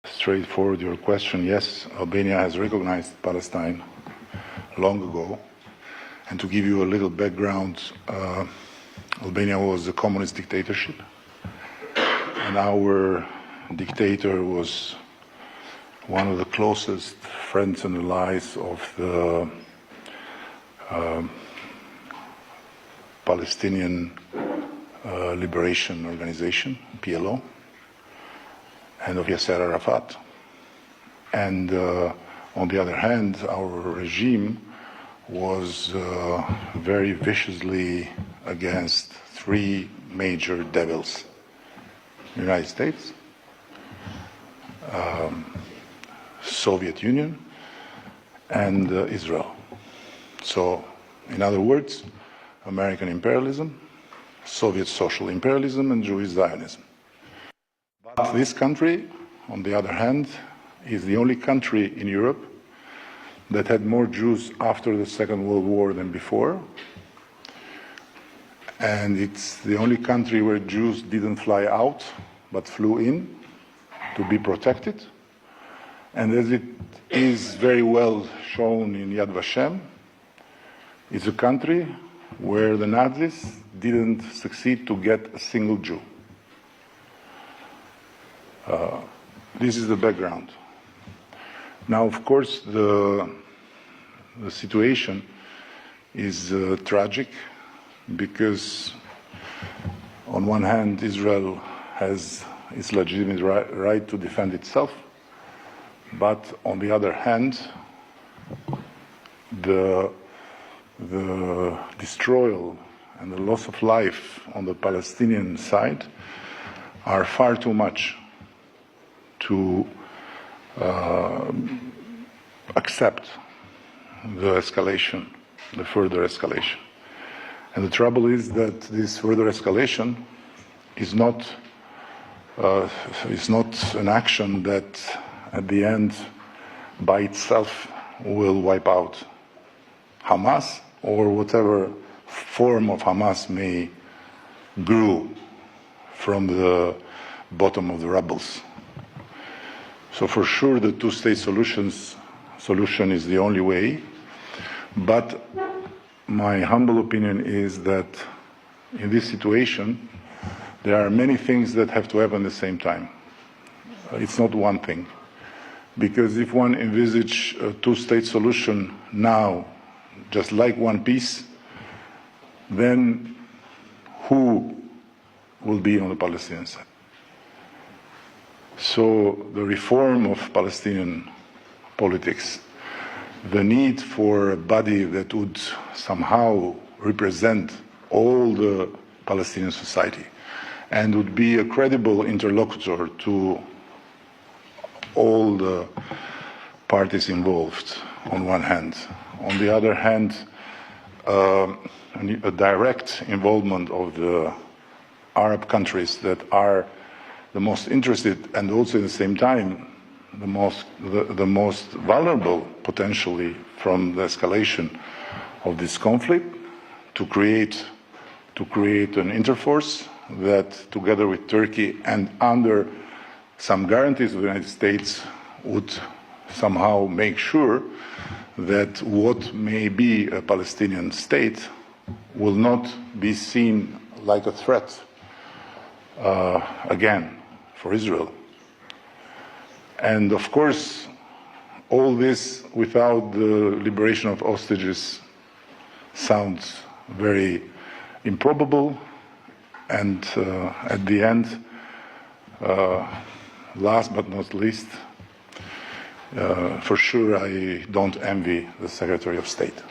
Straightforward your question, yes, Albania has recognized Palestine long ago. And to give you a little background, Albania was a communist dictatorship, and our dictator was one of the closest friends and allies of the Palestinian Liberation Organization, PLO, and of Yasser Arafat. And on the other hand, our regime was very viciously against three major devils: the United States, Soviet Union, and Israel. So, in other words, American imperialism, Soviet social imperialism, and Jewish Zionism. But this country, on the other hand, is the only country in Europe that had more Jews after the Second World War than before. And it's the only country where Jews didn't fly out, but flew in to be protected. And as it is very well shown in Yad Vashem, it's a country where the Nazis didn't succeed to get a single Jew. This is the background. Now, of course, the situation is tragic because, on one hand, Israel has its legitimate right to defend itself, but on the other hand, the destroyal and the loss of life on the Palestinian side are far too much to accept the escalation, the further escalation. And the trouble is that this further escalation is not an action that at the end by itself will wipe out Hamas or whatever form of Hamas may grow from the bottom of the rubbles. So for sure the two-state solution is the only way, but my humble opinion is that in this situation there are many things that have to happen at the same time. It's not one thing, because if one envisage a two-state solution now, just like one piece, then who will be on the Palestinian side? So the reform of Palestinian politics, the need for a body that would somehow represent all the Palestinian society and would be a credible interlocutor to all the parties involved, on one hand. On the other hand, a direct involvement of the Arab countries that are the most interested and also at the same time the most vulnerable potentially from the escalation of this conflict, to create an interforce that, together with Turkey and under some guarantees of the United States, would somehow make sure that what may be a Palestinian state will not be seen like a threat again for Israel. And of course, all this without the liberation of hostages sounds very improbable, and at the end, last but not least, for sure I don't envy the Secretary of State.